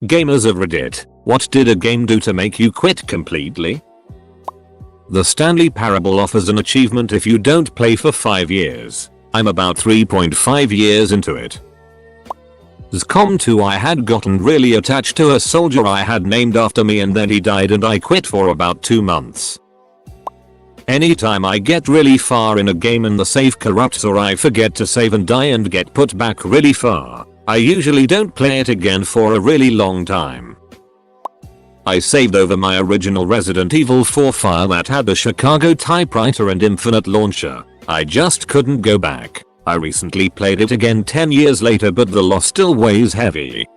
Gamers of Reddit, what did a game do to make you quit completely? The Stanley Parable offers an achievement if you don't play for 5 years. I'm about 3.5 years into it. XCOM 2, I had gotten really attached to a soldier I had named after me, and then he died and I quit for about 2 months. Anytime I get really far in a game and the save corrupts or I forget to save and die and get put back really far, I usually don't play it again for a really long time. I saved over my original Resident Evil 4 file that had the Chicago typewriter and infinite launcher. I just couldn't go back. I recently played it again 10 years later, but the loss still weighs heavy.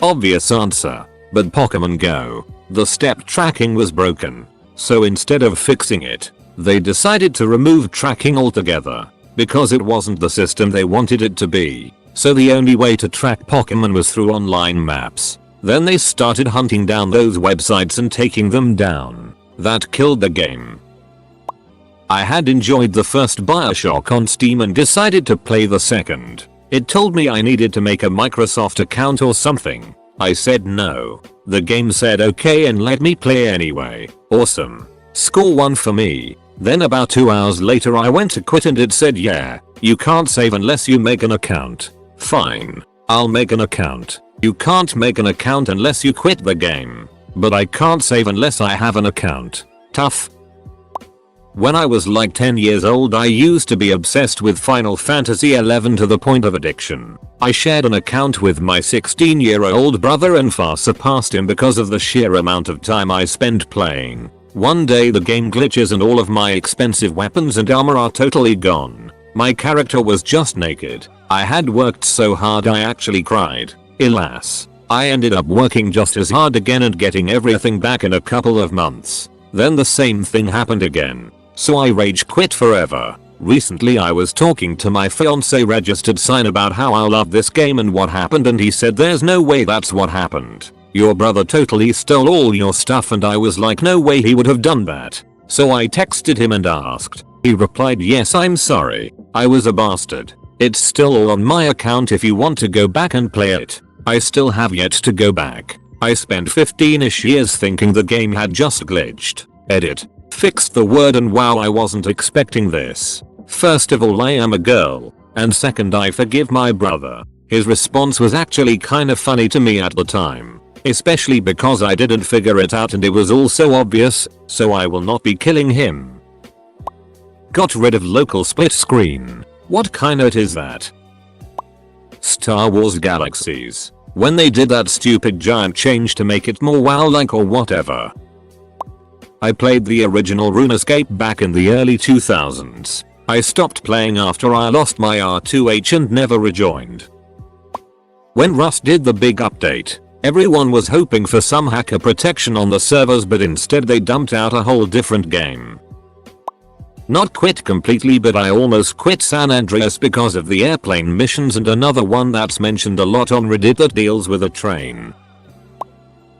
Obvious answer, but Pokemon Go. The step tracking was broken. So instead of fixing it, they decided to remove tracking altogether, because it wasn't the system they wanted it to be. So the only way to track Pokemon was through online maps. Then they started hunting down those websites and taking them down. That killed the game. I had enjoyed the first Bioshock on Steam and decided to play the second. It told me I needed to make a Microsoft account or something. I said no. The game said okay and let me play anyway. Awesome. Score 1 for me. Then about 2 hours later I went to quit and it said yeah, you can't save unless you make an account. Fine. I'll make an account. You can't make an account unless you quit the game. But I can't save unless I have an account. Tough. When I was like 10 years old, I used to be obsessed with Final Fantasy XI to the point of addiction. I shared an account with my 16-year-old brother and far surpassed him because of the sheer amount of time I spent playing. One day the game glitches and all of my expensive weapons and armor are totally gone. My character was just naked. I had worked so hard I actually cried. Alas, I ended up working just as hard again and getting everything back in a couple of months. Then the same thing happened again. So I rage quit forever. Recently I was talking to my fiance registered sign about how I love this game and what happened, and he said there's no way that's what happened. Your brother totally stole all your stuff, and I was like no way he would have done that. So I texted him and asked. He replied yes, I'm sorry. I was a bastard. It's still all on my account if you want to go back and play it. I still have yet to go back. I spent 15ish years thinking the game had just glitched. Edit. Fixed the word, and wow, I wasn't expecting this. First of all, I am a girl. And second, I forgive my brother. His response was actually kinda funny to me at the time. Especially because I didn't figure it out and it was all so obvious, so I will not be killing him. Got rid of local split screen. What kind of is that? Star Wars Galaxies. When they did that stupid giant change to make it more WoW-like or whatever. I played the original RuneScape back in the early 2000s. I stopped playing after I lost my R2H and never rejoined. When Rust did the big update, everyone was hoping for some hacker protection on the servers, but instead they dumped out a whole different game. Not quit completely, but I almost quit San Andreas because of the airplane missions and another one that's mentioned a lot on Reddit that deals with a train.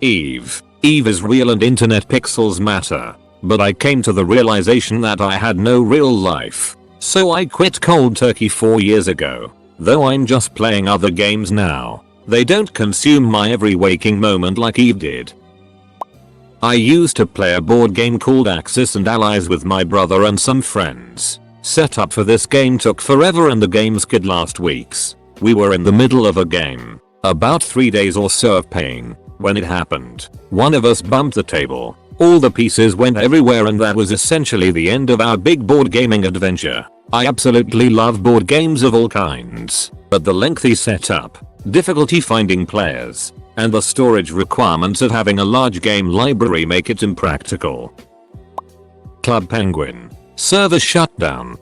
Eve. Eve is real and internet pixels matter. But I came to the realization that I had no real life. So I quit cold turkey 4 years ago. Though I'm just playing other games now. They don't consume my every waking moment like Eve did. I used to play a board game called Axis and Allies with my brother and some friends. Setup for this game took forever and the game skid last weeks. We were in the middle of a game, about 3 days or so of playing, when it happened. One of us bumped the table. All the pieces went everywhere and that was essentially the end of our big board gaming adventure. I absolutely love board games of all kinds, but the lengthy setup, difficulty finding players, and the storage requirements of having a large game library make it impractical. Club Penguin. Server shutdown.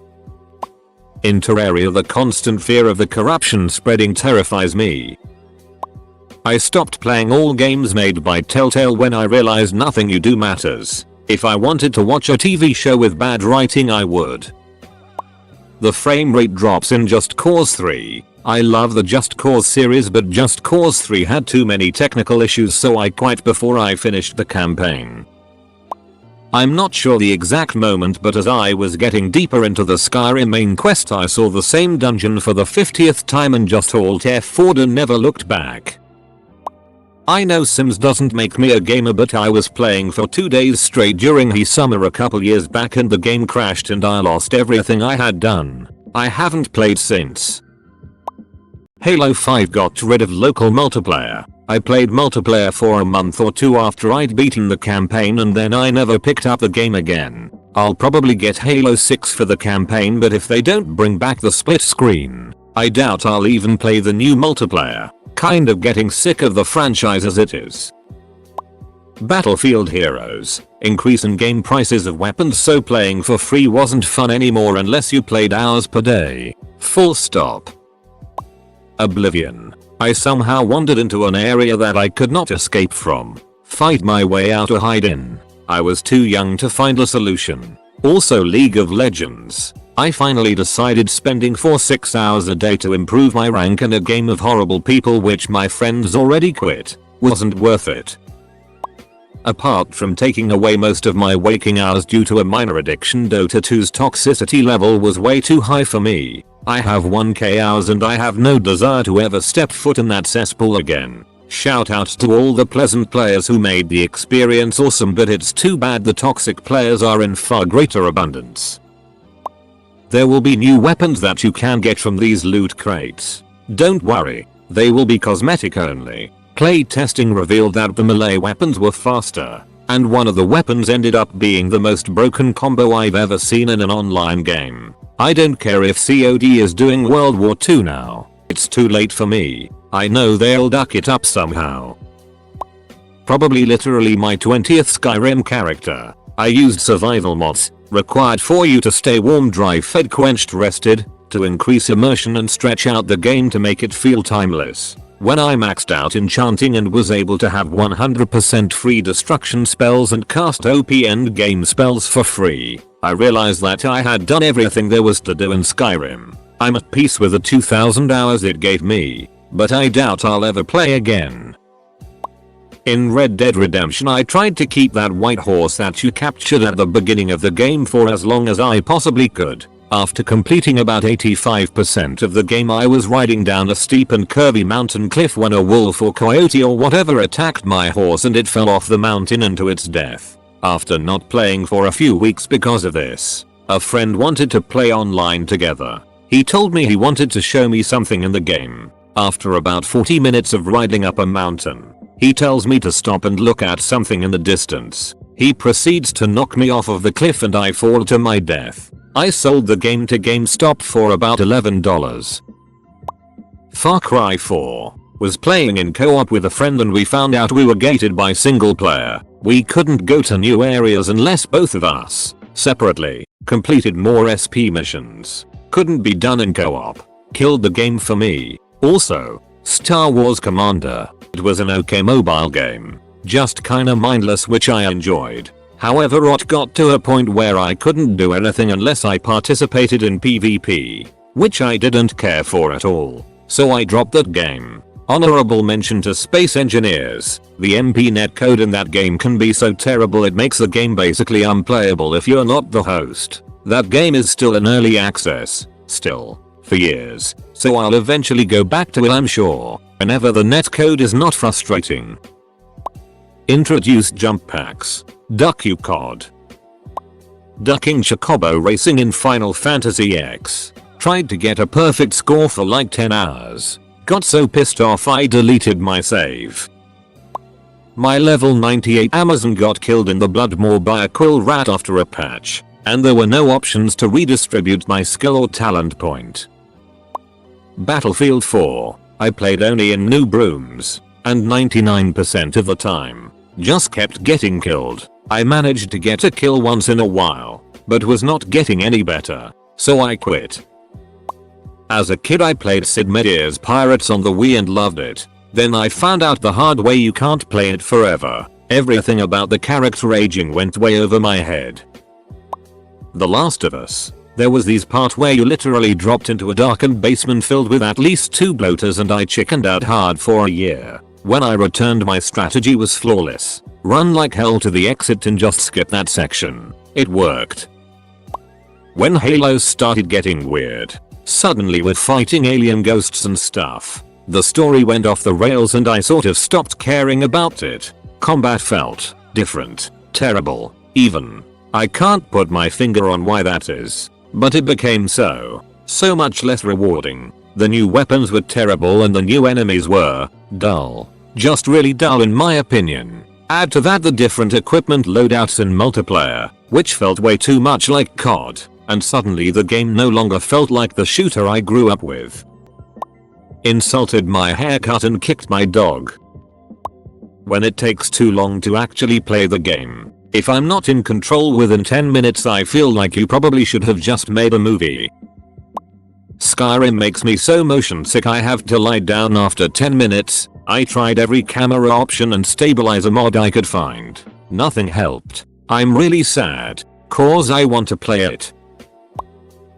In Terraria, the constant fear of the corruption spreading terrifies me. I stopped playing all games made by Telltale when I realized nothing you do matters. If I wanted to watch a TV show with bad writing, I would. The frame rate drops in Just Cause 3. I love the Just Cause series, but Just Cause 3 had too many technical issues, so I quit before I finished the campaign. I'm not sure the exact moment, but as I was getting deeper into the Skyrim main quest, I saw the same dungeon for the 50th time and just alt F4'd and never looked back. I know Sims doesn't make me a gamer, but I was playing for 2 days straight during the summer a couple years back and the game crashed and I lost everything I had done. I haven't played since. Halo 5 got rid of local multiplayer. I played multiplayer for a month or two after I'd beaten the campaign and then I never picked up the game again. I'll probably get Halo 6 for the campaign, but if they don't bring back the split screen, I doubt I'll even play the new multiplayer. Kind of getting sick of the franchise as it is. Battlefield Heroes. Increase in game prices of weapons, so playing for free wasn't fun anymore unless you played hours per day. Full stop. Oblivion. I somehow wandered into an area that I could not escape from. Fight my way out or hide in. I was too young to find a solution. Also League of Legends. I finally decided spending 4-6 hours a day to improve my rank in a game of horrible people which my friends already quit wasn't worth it. Apart from taking away most of my waking hours due to a minor addiction, Dota 2's toxicity level was way too high for me. I have 1k hours and I have no desire to ever step foot in that cesspool again. Shout out to all the pleasant players who made the experience awesome, but it's too bad the toxic players are in far greater abundance. There will be new weapons that you can get from these loot crates. Don't worry, they will be cosmetic only. Play testing revealed that the melee weapons were faster, and one of the weapons ended up being the most broken combo I've ever seen in an online game. I don't care if COD is doing World War II now. It's too late for me. I know they'll duck it up somehow. Probably literally my 20th Skyrim character. I used survival mods, required for you to stay warm, dry, fed, quenched, rested, to increase immersion and stretch out the game to make it feel timeless. When I maxed out enchanting and was able to have 100% free destruction spells and cast OP endgame spells for free, I realized that I had done everything there was to do in Skyrim. I'm at peace with the 2000 hours it gave me, but I doubt I'll ever play again. In Red Dead Redemption, I tried to keep that white horse that you captured at the beginning of the game for as long as I possibly could. After completing about 85% of the game, I was riding down a steep and curvy mountain cliff when a wolf or coyote or whatever attacked my horse and it fell off the mountain into its death. After not playing for a few weeks because of this, a friend wanted to play online together. He told me he wanted to show me something in the game. After about 40 minutes of riding up a mountain, he tells me to stop and look at something in the distance. He proceeds to knock me off of the cliff and I fall to my death. I sold the game to GameStop for about $11. Far Cry 4. Was playing in co-op with a friend and we found out we were gated by single player. We couldn't go to new areas unless both of us, separately, completed more SP missions. Couldn't be done in co-op. Killed the game for me. Also, Star Wars Commander. It was an okay mobile game. Just kinda mindless, which I enjoyed. However, it got to a point where I couldn't do anything unless I participated in PvP, which I didn't care for at all. So I dropped that game. Honorable mention to Space Engineers. The MP netcode in that game can be so terrible it makes the game basically unplayable if you're not the host. That game is still in early access, still, for years, so I'll eventually go back to it, I'm sure, whenever the netcode is not frustrating. Introduce jump packs. Duck you cod. Ducking Chocobo racing in Final Fantasy X. Tried to get a perfect score for like 10 hours. Got so pissed off I deleted my save. My level 98 Amazon got killed in the Blood Maw by a quill rat after a patch, and there were no options to redistribute my skill or talent point. Battlefield 4. I played only in noob rooms, and 99% of the time, just kept getting killed. I managed to get a kill once in a while, but was not getting any better, so I quit. As a kid I played Sid Meier's Pirates on the Wii and loved it. Then I found out the hard way you can't play it forever. Everything about the character aging went way over my head. The Last of Us. There was this part where you literally dropped into a darkened basement filled with at least 2 bloaters and I chickened out hard for a year. When I returned, my strategy was flawless. Run like hell to the exit and just skip that section. It worked. When Halo started getting weird, suddenly with fighting alien ghosts and stuff, The story went off the rails and I sort of stopped caring about it. Combat felt different, terrible, even. I can't put my finger on why that is, but it became so much less rewarding. The new weapons were terrible and the new enemies were dull. Just really dull in my opinion. Add to that the different equipment loadouts in multiplayer, which felt way too much like COD, and suddenly the game no longer felt like the shooter I grew up with. Insulted my haircut and kicked my dog. When it takes too long to actually play the game. If I'm not in control within 10 minutes I feel like you probably should have just made a movie. Skyrim makes me so motion sick I have to lie down after 10 minutes. I tried every camera option and stabilizer mod I could find. Nothing helped. I'm really sad, cause I want to play it.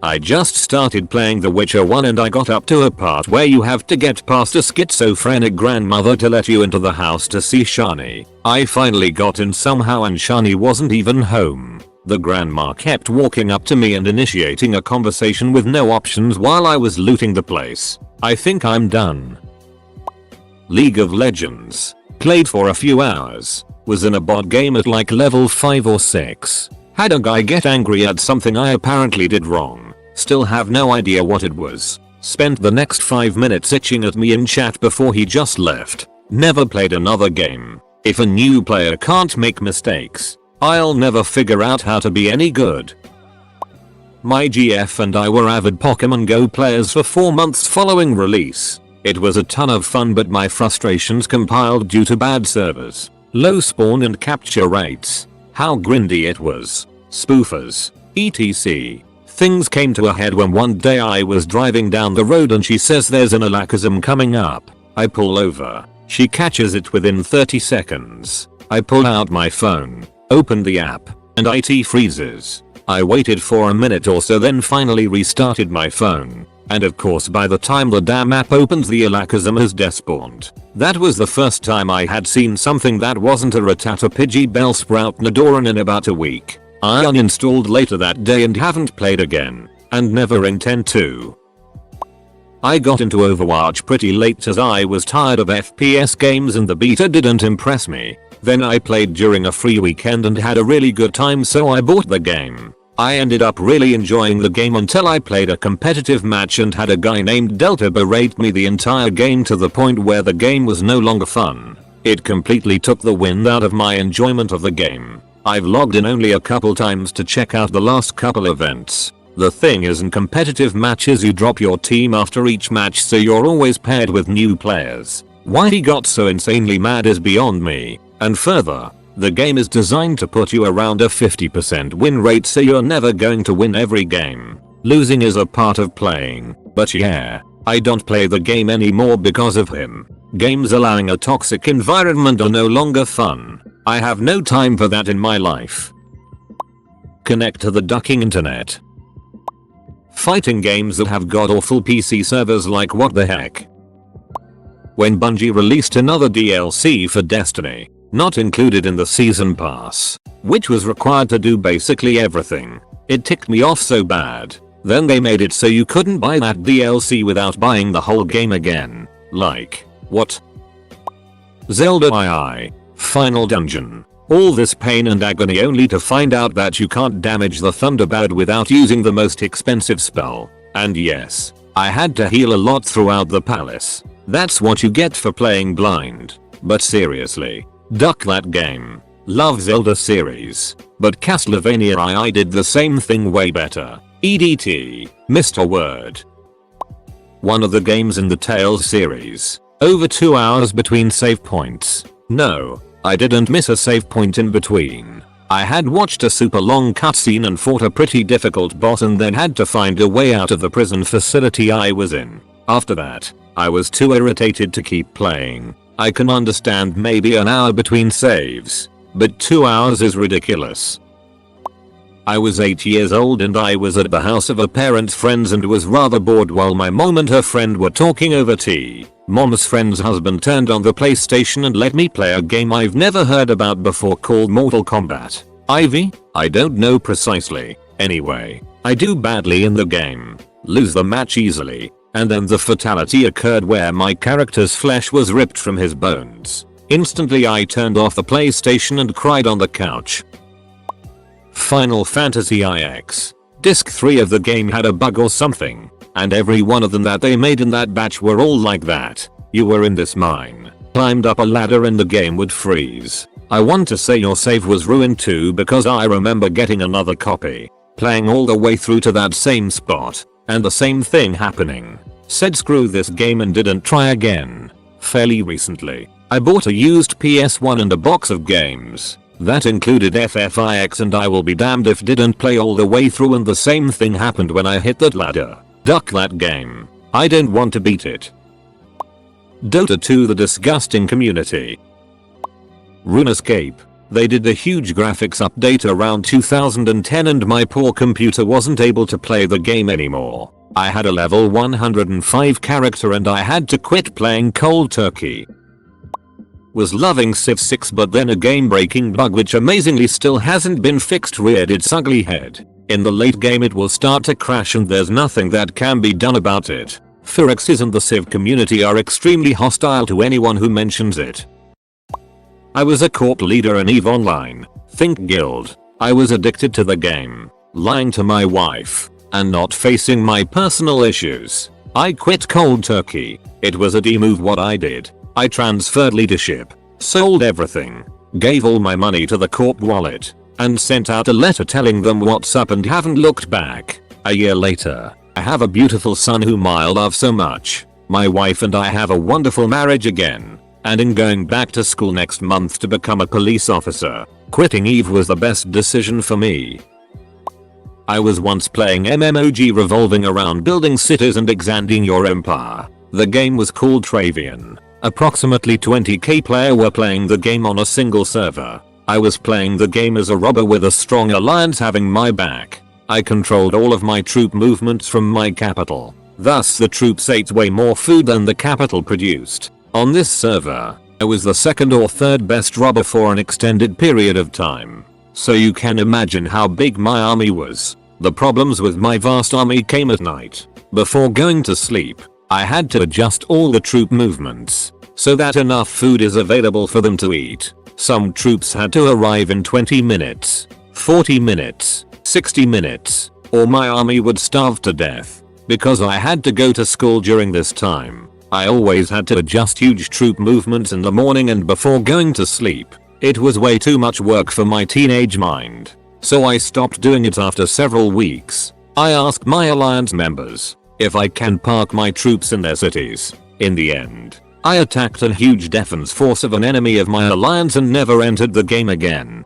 I just started playing The Witcher 1 and I got up to a part where you have to get past a schizophrenic grandmother to let you into the house to see Shani. I finally got in somehow and Shani wasn't even home. The grandma kept walking up to me and initiating a conversation with no options while I was looting the place. I think I'm done. League of Legends. Played for a few hours. Was in a bot game at like level 5 or 6. Had a guy get angry at something I apparently did wrong. Still have no idea what it was. Spent the next 5 minutes itching at me in chat before he just left. Never played another game. If a new player can't make mistakes, I'll never figure out how to be any good. My GF and I were avid Pokemon Go players for 4 months following release. It was a ton of fun but my frustrations compiled due to bad servers, low spawn and capture rates, how grindy it was, spoofers, etc. Things came to a head when one day I was driving down the road and she says there's an alakazam coming up. I pull over. She catches it within 30 seconds. I pull out my phone, open the app, and IT freezes. I waited for a minute or so then finally restarted my phone. And of course by the time the damn app opens the alakazam has despawned. That was the first time I had seen something that wasn't a Rattata Pidgey Bellsprout Nidoran in about a week. I uninstalled later that day and haven't played again, and never intend to. I got into Overwatch pretty late as I was tired of FPS games and the beta didn't impress me. Then I played during a free weekend and had a really good time so I bought the game. I ended up really enjoying the game until I played a competitive match and had a guy named Delta berate me the entire game to the point where the game was no longer fun. It completely took the wind out of my enjoyment of the game. I've logged in only a couple times to check out the last couple events. The thing is in competitive matches you drop your team after each match so you're always paired with new players. Why he got so insanely mad is beyond me. And further, the game is designed to put you around a 50% win rate so you're never going to win every game. Losing is a part of playing, but yeah, I don't play the game anymore because of him. Games allowing a toxic environment are no longer fun. I have no time for that in my life. Connect to the ducking internet. Fighting games that have god-awful PC servers like what the heck. When Bungie released another DLC for Destiny, not included in the season pass, which was required to do basically everything, it ticked me off so bad. Then they made it so you couldn't buy that DLC without buying the whole game again. Like, what? Zelda II, Final Dungeon. All this pain and agony only to find out that you can't damage the Thunderbird without using the most expensive spell. And yes, I had to heal a lot throughout the palace. That's what you get for playing blind. But seriously, duck that game. Love Zelda series, but Castlevania II did the same thing way better. EDT, Mr. Word. One of the games in the Tales series. Over 2 hours between save points. No, I didn't miss a save point in between. I had watched a super long cutscene and fought a pretty difficult boss and then had to find a way out of the prison facility I was in. After that, I was too irritated to keep playing. I can understand maybe an hour between saves, but 2 hours is ridiculous. I was 8 years old and I was at the house of a parent's friends and was rather bored while my mom and her friend were talking over tea. Mom's friend's husband turned on the PlayStation and let me play a game I've never heard about before called Mortal Kombat. Ivy? I don't know precisely. Anyway, I do badly in the game, lose the match easily, and then the fatality occurred where my character's flesh was ripped from his bones. Instantly I turned off the PlayStation and cried on the couch. Final Fantasy IX. Disc 3 of the game had a bug or something, and every one of them that they made in that batch were all like that. You were in this mine, climbed up a ladder and the game would freeze. I want to say your save was ruined too because I remember getting another copy, playing all the way through to that same spot, and the same thing happening. Said screw this game and didn't try again. Fairly recently, I bought a used PS1 and a box of games. That included FFIX and I will be damned if didn't play all the way through and the same thing happened when I hit that ladder. Duck that game. I don't want to beat it. Dota 2 the disgusting community. RuneScape. They did the huge graphics update around 2010 and my poor computer wasn't able to play the game anymore. I had a level 105 character and I had to quit playing cold turkey. Was loving Civ 6 but then a game breaking bug which amazingly still hasn't been fixed reared its ugly head. In the late game it will start to crash and there's nothing that can be done about it. Phyrexes and the Civ community are extremely hostile to anyone who mentions it. I was a corp leader in EVE Online. Think Guild. I was addicted to the game, lying to my wife, and not facing my personal issues. I quit cold turkey. It was a D-move what I did. I transferred leadership, sold everything, gave all my money to the corp wallet, and sent out a letter telling them what's up and haven't looked back. A year later, I have a beautiful son whom I love so much. My wife and I have a wonderful marriage again, and in going back to school next month to become a police officer, quitting EVE was the best decision for me. I was once playing MMOG revolving around building cities and expanding your empire. The game was called Travian. Approximately 20k player were playing the game on a single server. I was playing the game as a robber with a strong alliance having my back. I controlled all of my troop movements from my capital. Thus the troops ate way more food than the capital produced. On this server, I was the second or third best robber for an extended period of time. So you can imagine how big my army was. The problems with my vast army came at night. Before going to sleep, I had to adjust all the troop movements so that enough food is available for them to eat. Some troops had to arrive in 20 minutes, 40 minutes, 60 minutes, or my army would starve to death. Because I had to go to school during this time, I always had to adjust huge troop movements in the morning and before going to sleep. It was way too much work for my teenage mind. So I stopped doing it after several weeks. I asked my alliance members if I can park my troops in their cities. In the end, I attacked a huge defense force of an enemy of my alliance and never entered the game again.